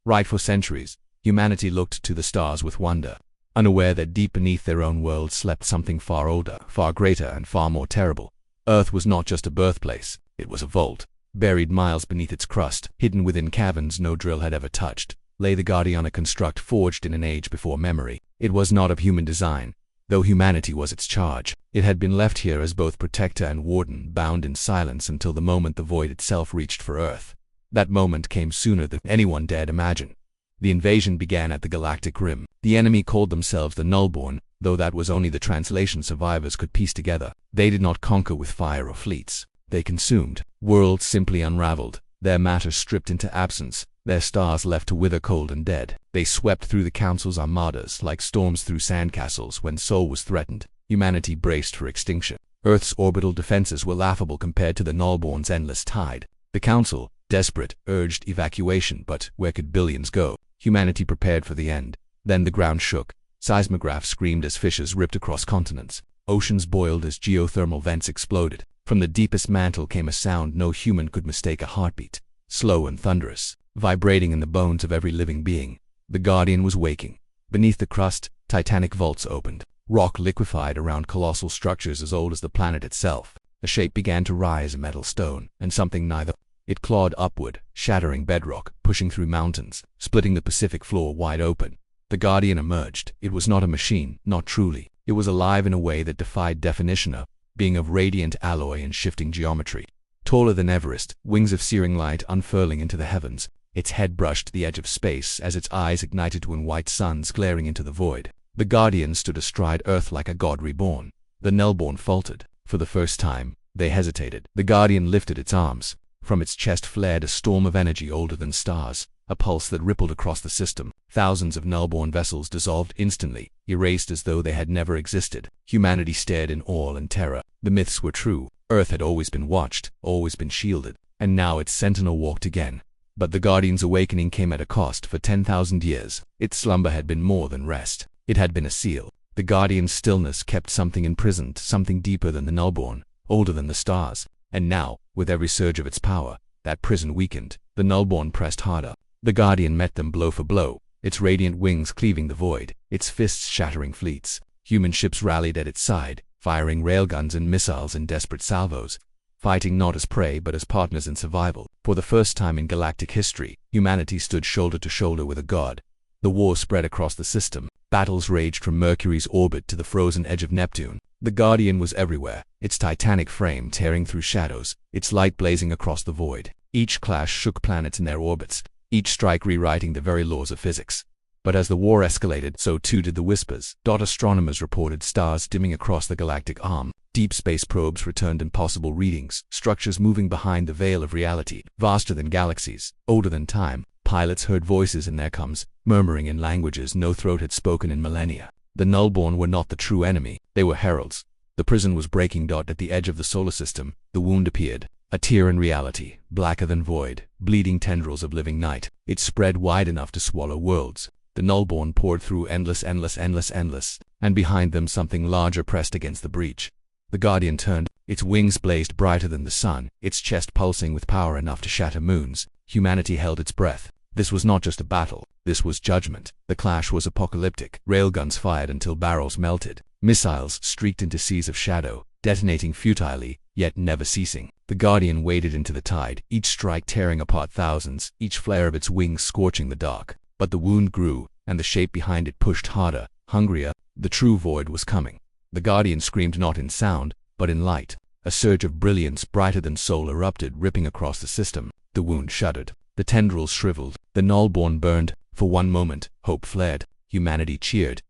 Right, for centuries, humanity looked to the stars with wonder, unaware that deep beneath their own world slept something far older, far greater, and far more terrible. Earth was not just a birthplace, it was a vault. Buried miles beneath its crust, hidden within caverns no drill had ever touched, lay the Guardian, a construct forged in an age before memory. It was not of human design, though humanity was its charge. It had been left here as both protector and warden, bound in silence until the moment the void itself reached for Earth. That moment came sooner than anyone dared imagine. The invasion began at the galactic rim. The enemy called themselves the Nullborn, though that was only the translation survivors could piece together. They did not conquer with fire or fleets. They consumed. Worlds simply unraveled, their matter stripped into absence, their stars left to wither cold and dead. They swept through the Council's armadas like storms through sandcastles. When soul was threatened, humanity braced for extinction. Earth's orbital defenses were laughable compared to the Nullborn's endless tide. The Council, desperate, urged evacuation, but where could billions go? Humanity prepared for the end. Then the ground shook. Seismographs screamed as fissures ripped across continents. Oceans boiled as geothermal vents exploded. From the deepest mantle came a sound no human could mistake, a heartbeat, slow and thunderous, vibrating in the bones of every living being. The Guardian was waking. Beneath the crust, titanic vaults opened. Rock liquefied around colossal structures as old as the planet itself. A shape began to rise, a metal stone, and something neither. It clawed upward, shattering bedrock, pushing through mountains, splitting the Pacific floor wide open. The Guardian emerged. It was not a machine, not truly. It was alive in a way that defied definition, a being of radiant alloy and shifting geometry. Taller than Everest, wings of searing light unfurling into the heavens, its head brushed the edge of space as its eyes ignited twin white suns glaring into the void. The Guardian stood astride Earth like a god reborn. The Nullborn faltered. For the first time, they hesitated. The Guardian lifted its arms. From its chest flared a storm of energy older than stars, a pulse that rippled across the system. Thousands of Nullborn vessels dissolved instantly, erased as though they had never existed. Humanity stared in awe and terror. The myths were true. Earth had always been watched, always been shielded, and now its sentinel walked again. But the Guardian's awakening came at a cost. For 10,000 years, its slumber had been more than rest. It had been a seal. The Guardian's stillness kept something imprisoned, something deeper than the Nullborn, older than the stars. And now, with every surge of its power, that prison weakened. The Nullborn pressed harder. The Guardian met them blow for blow, its radiant wings cleaving the void, its fists shattering fleets. Human ships rallied at its side, firing railguns and missiles in desperate salvos, fighting not as prey but as partners in survival. For the first time in galactic history, humanity stood shoulder to shoulder with a god. The war spread across the system. Battles raged from Mercury's orbit to the frozen edge of Neptune. The Guardian was everywhere, its titanic frame tearing through shadows, its light blazing across the void. Each clash shook planets in their orbits, each strike rewriting the very laws of physics. But as the war escalated, so too did the whispers. Astronomers reported stars dimming across the galactic arm. Deep space probes returned impossible readings, structures moving behind the veil of reality, vaster than galaxies, older than time. Pilots heard voices in their comms, murmuring in languages no throat had spoken in millennia. The Nullborn were not the true enemy, they were heralds. The prison was breaking. At the edge of the solar system, the wound appeared. A tear in reality, blacker than void, bleeding tendrils of living night. It spread wide enough to swallow worlds. The Nullborn poured through endless, and behind them something larger pressed against the breach. The Guardian turned. Its wings blazed brighter than the sun, its chest pulsing with power enough to shatter moons. Humanity held its breath. This was not just a battle, this was judgment. The clash was apocalyptic. Railguns fired until barrels melted. Missiles streaked into seas of shadow, detonating futilely, yet never ceasing. The Guardian waded into the tide, each strike tearing apart thousands, each flare of its wings scorching the dark. But the wound grew, and the shape behind it pushed harder, hungrier. The true void was coming. The Guardian screamed not in sound, but in light. A surge of brilliance brighter than soul erupted, ripping across the system. The wound shuddered. The tendrils shriveled. The Nullborn burned. For one moment, hope flared. Humanity cheered.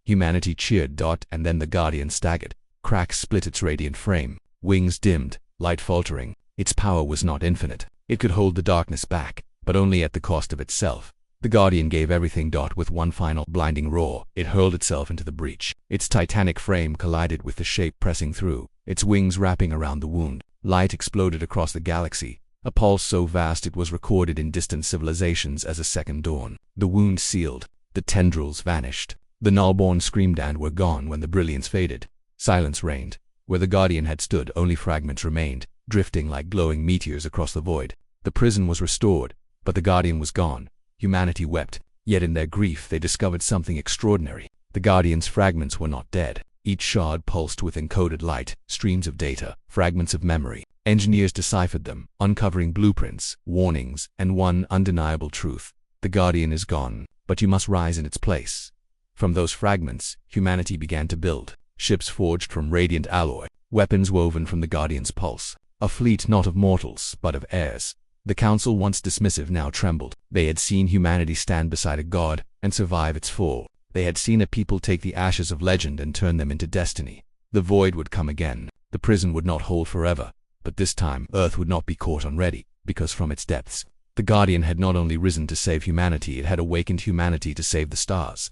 Humanity cheered. And then the Guardian staggered. Cracks split its radiant frame. Wings dimmed, light faltering. Its power was not infinite. It could hold the darkness back, but only at the cost of itself. The Guardian gave everything. With one final blinding roar, it hurled itself into the breach. Its titanic frame collided with the shape pressing through, its wings wrapping around the wound. Light exploded across the galaxy, a pulse so vast it was recorded in distant civilizations as a second dawn. The wound sealed. The tendrils vanished. The Nullborn screamed and were gone when the brilliance faded. Silence reigned. Where the Guardian had stood, only fragments remained, drifting like glowing meteors across the void. The prison was restored, but the Guardian was gone. Humanity wept, yet in their grief they discovered something extraordinary. The Guardian's fragments were not dead. Each shard pulsed with encoded light, streams of data, fragments of memory. Engineers deciphered them, uncovering blueprints, warnings, and one undeniable truth. The Guardian is gone, but you must rise in its place. From those fragments, humanity began to build. Ships forged from radiant alloy, weapons woven from the Guardian's pulse. A fleet not of mortals, but of heirs. The Council, once dismissive, now trembled. They had seen humanity stand beside a god and survive its fall. They had seen a people take the ashes of legend and turn them into destiny. The void would come again. The prison would not hold forever. But this time, Earth would not be caught unready, because from its depths, the Guardian had not only risen to save humanity, it had awakened humanity to save the stars.